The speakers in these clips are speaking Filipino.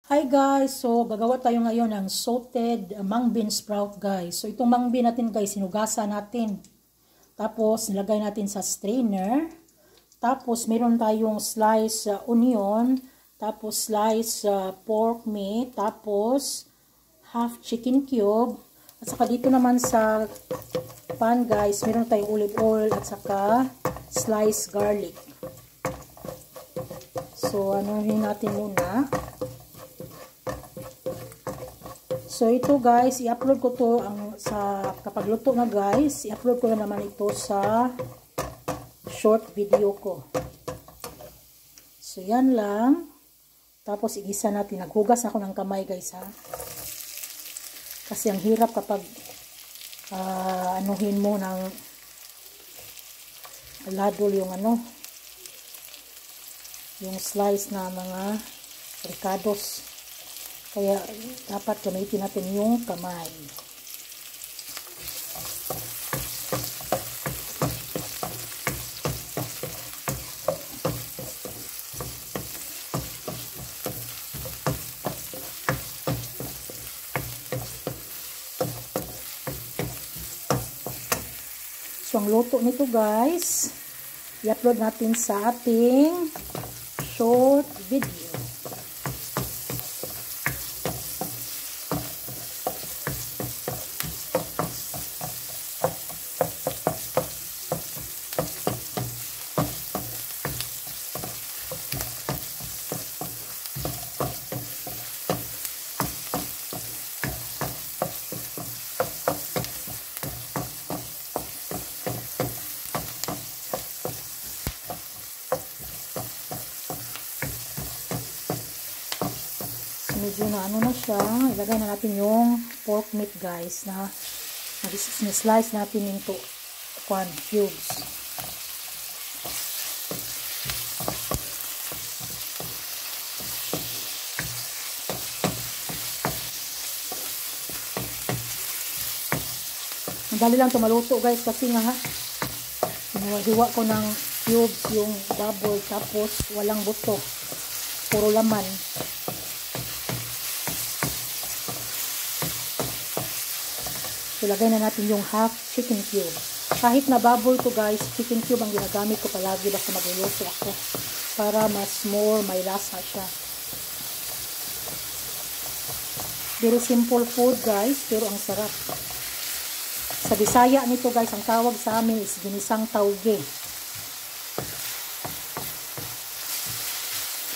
Hi guys! So, gagawa tayo ngayon ng salted mung bean sprout guys. So, itong mung bean natin guys, sinugasan natin. Tapos, nilagay natin sa strainer. Tapos, meron tayong slice onion. Tapos, slice pork meat. Tapos, half chicken cube. At saka dito naman sa pan guys, meron tayong olive oil at saka slice garlic. So, anuhin natin muna. So, ito guys, i-upload ko to kapag luto na guys, i-upload ko na naman ito sa short video ko. So, yan lang. Tapos, igisa natin. Naghugas ako ng kamay guys ha. Kasi ang hirap kapag anuhin mo ng ladol yung slice na mga ricados. Kaya, dapat gamitin natin yung kamay. So, ang luto nito guys, i-upload natin sa ating short video. Medyo na ano na siya, ilagay na natin yung pork meat guys na slice natin into cubes. Madali lang ito maluto guys kasi nga hiwa ko ng cubes yung baboy tapos walang buto, puro laman. So, lagay na natin yung half chicken cube. Kahit na baboy to guys, chicken cube ang ginagamit ko palagi basta magluluto ako. Para mas may lasa siya. Very simple food guys, pero ang sarap. Sa Bisaya nito guys, ang tawag sa amin is ginisang tauge.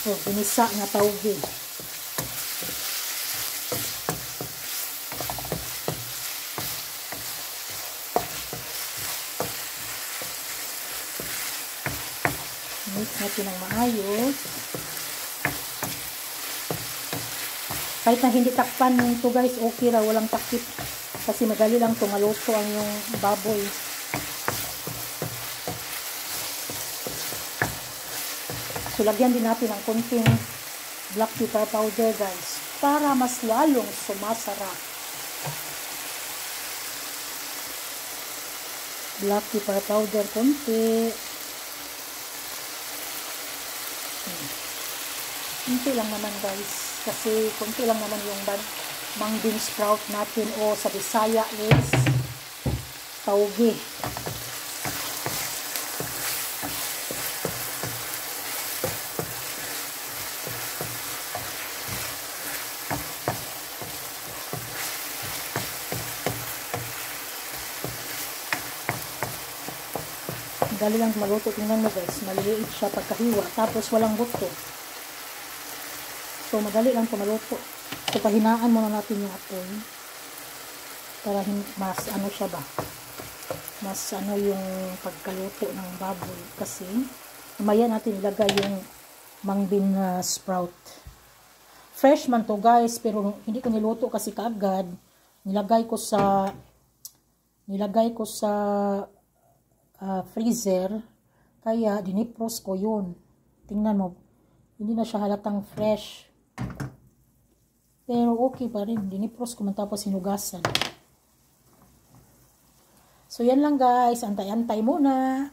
So, ginisa na tauge. Mix natin ng maayos. Kahit na hindi takpan nito guys, okay ra, walang takip. Kasi madali lang ito maluto ang yung baboy. So, lagyan din natin ng konting black pepper powder guys, para mas lalong sumasarap. Black pepper powder konti. Kunti lang naman guys, kasi kunti lang naman yung mung bean sprout natin o sa Bisaya is tauge. Dali lang maluto, tingnan mo guys, maliliit siya pagkahiwa tapos walang buto. So, madali lang ito maluto. So, pahinaan muna natin yung apoy. Para mas ano siya ba? Mas ano yung pagkaluto ng baboy. Kasi, mamaya natin ilagay yung mung bean sprout. Fresh man to guys, pero hindi ko niluto kasi kaagad. Nilagay ko sa freezer. Kaya, dinipros ko yun. Tingnan mo. Hindi na siya halatang fresh. Pero okay pa rin. Dinipros ko man tapos hinugasan. So, yan lang guys. Antay-antay muna.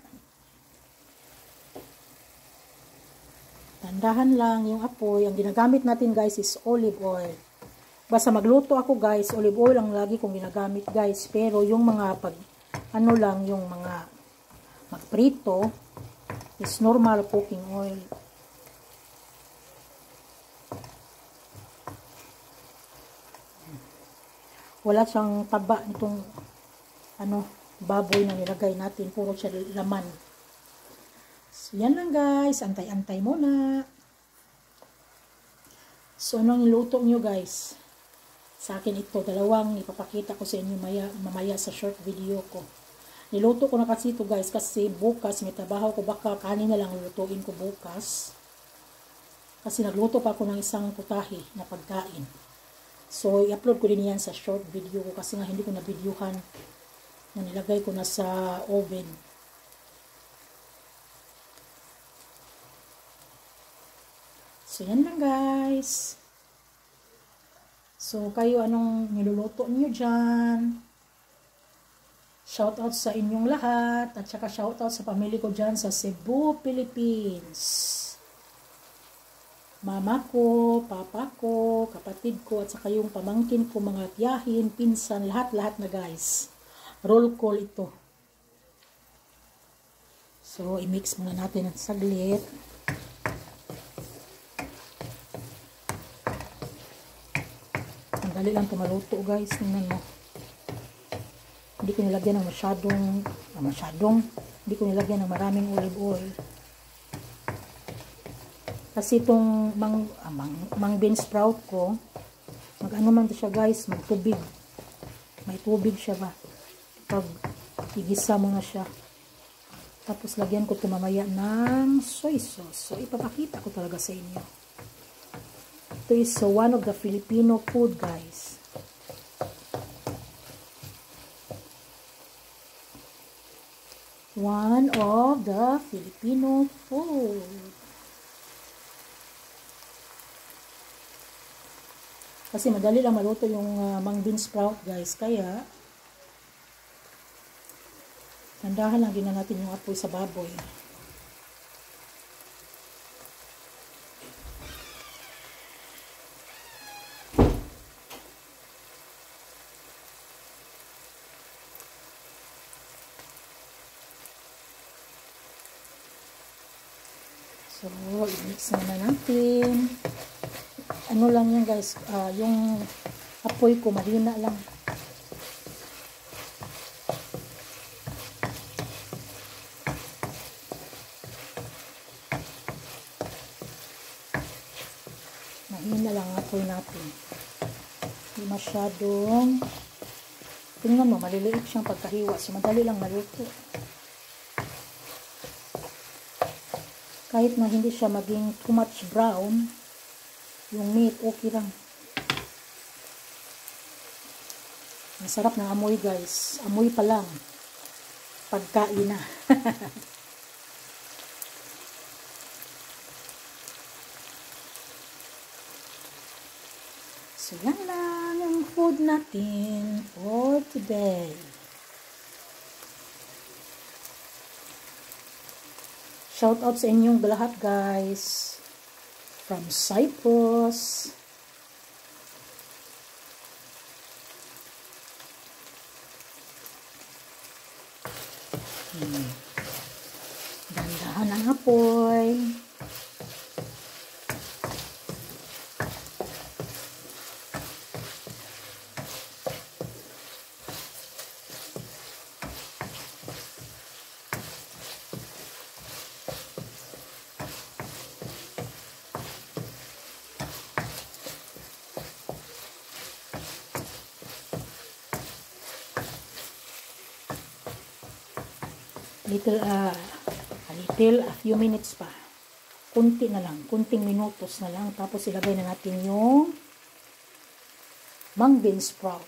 Dahan lang yung apoy. Ang ginagamit natin guys is olive oil. Basta magluto ako guys, olive oil ang lagi kong ginagamit guys. Pero yung mga ano lang, yung mga magprito is normal cooking oil. Wala siyang taba nitong baboy na nilagay natin. Puro siya laman. So, yan lang guys. Antay-antay muna. So, anong niluto nyo guys? Sa akin ito, dalawang ipapakita ko sa inyo mamaya sa short video ko. Niluto ko na kasi ito guys, kasi bukas may trabaho ko, baka kanin na lang lutuin ko bukas. Kasi nagluto pa ako ng isang putahe na pagkain. So, i-upload ko din yan sa short video ko kasi nga hindi ko na-videohan na nilagay ko na sa oven. So, yan lang guys. So, kayo anong niluluto niyo dyan? Shoutout sa inyong lahat. At saka shoutout sa pamilya ko dyan sa Cebu, Philippines. Mama ko, papa ko, kapatid ko, at saka yung pamangkin ko, mga tiyahin, pinsan, lahat-lahat na guys. Roll call ito. So, i-mix muna natin ang saglit. Ang dali lang pumaluto guys. Tingnan mo. Hindi ko nilagyan ng hindi ko nilagyan ng maraming olive oil. Kasi itong mang bean sprout ko, mag-ano man siya guys, magtubig. May tubig siya ba? Pag igisa mo na siya. Tapos lagyan ko ito mamaya ng soy sauce. So ipapakita ko talaga sa inyo. Ito is one of the Filipino food guys. One of the Filipino food. Kasi madali lang maluto yung mang bean sprout guys. Kaya, tandahan lang din na natin yung apoy sa baboy. So, i-mix na natin. Ano lang yan guys, yung apoy ko mahina lang. Mahina lang ang apoy natin. Hindi masyadong, tingnan mo, maliliit siyang pagkahiwa. So, madali lang maluto. Kahit na hindi siya maging too much brown, yung meat, okay lang. Ang sarap ng amoy guys. Amoy pa lang. Pagkain na. So yan lang ang food natin for today. Shout out sa inyong lahat guys. From Cyprus. Dandahan ang apoy. A few minutes pa. Kunti na lang, kunting minutos na lang. Tapos ilagay na natin yung mung bean sprout.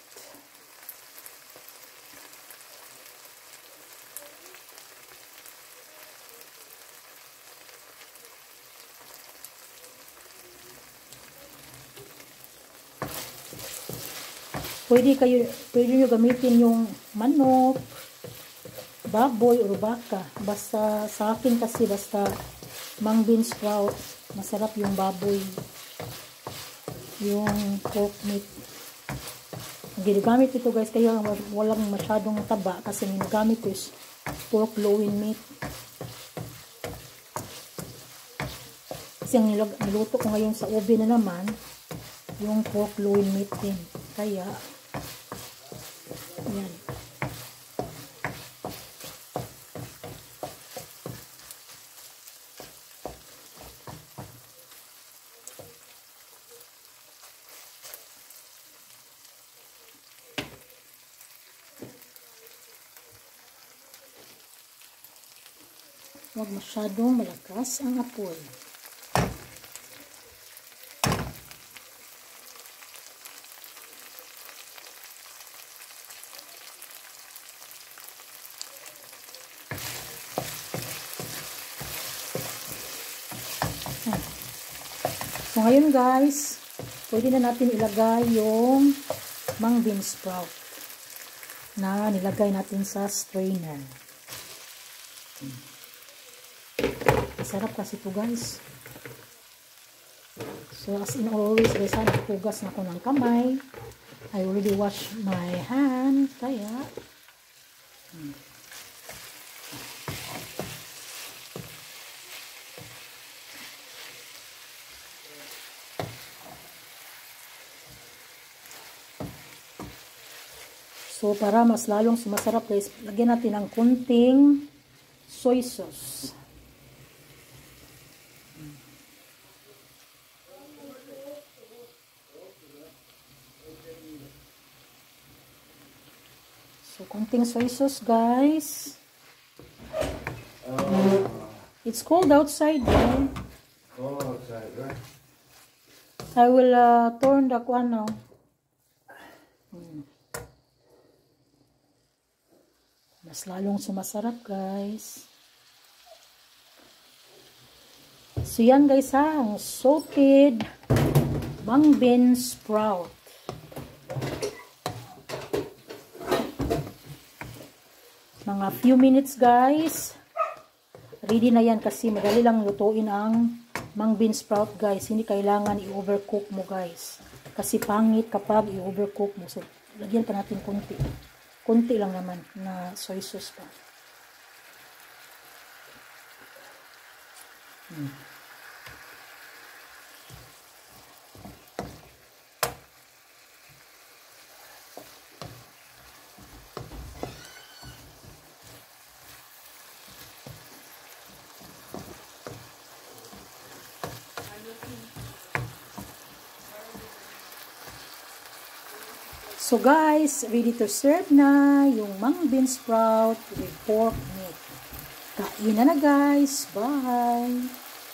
Pwede nyo gamitin yung manok, baboy o baka. Basta sa akin kasi basta mung bean sprout Masarap yung baboy. Yung pork meat. Ginagamit ito guys, kaya walang masyadong taba kasi ginagamit ko is pork loin meat. Kasi ang niluto ko ngayon sa oven na naman, yung pork loin meat din. Kaya, yan. Huwag masyadong malakas ang apoy. So ngayon guys, pwede na natin ilagay yung mung bean sprout na nilagay natin sa strainer. Sarap kasi ito guys. So as in always guys, nagpugas na ako ng kamay. I already washed my hand. Kaya so para mas lalong sumasarap guys, lagyan natin ng kunting soy sauce. So, kunting soy sauce, guys. It's cold outside, right? Cold outside, right? I will turn the one now. Mas lalong sumasarap, guys. So, yan, guys, ha. Ang salted mung bean sprout. Mga few minutes guys, ready na yan kasi madali lang lutuin ang mung bean sprout guys. Hindi kailangan i-overcook mo guys, kasi pangit kapag i-overcook mo. So lagyan pa natin konti lang naman na soy sauce pa. So guys, ready to serve na yung mung bean sprout with pork meat. Kain na guys. Bye!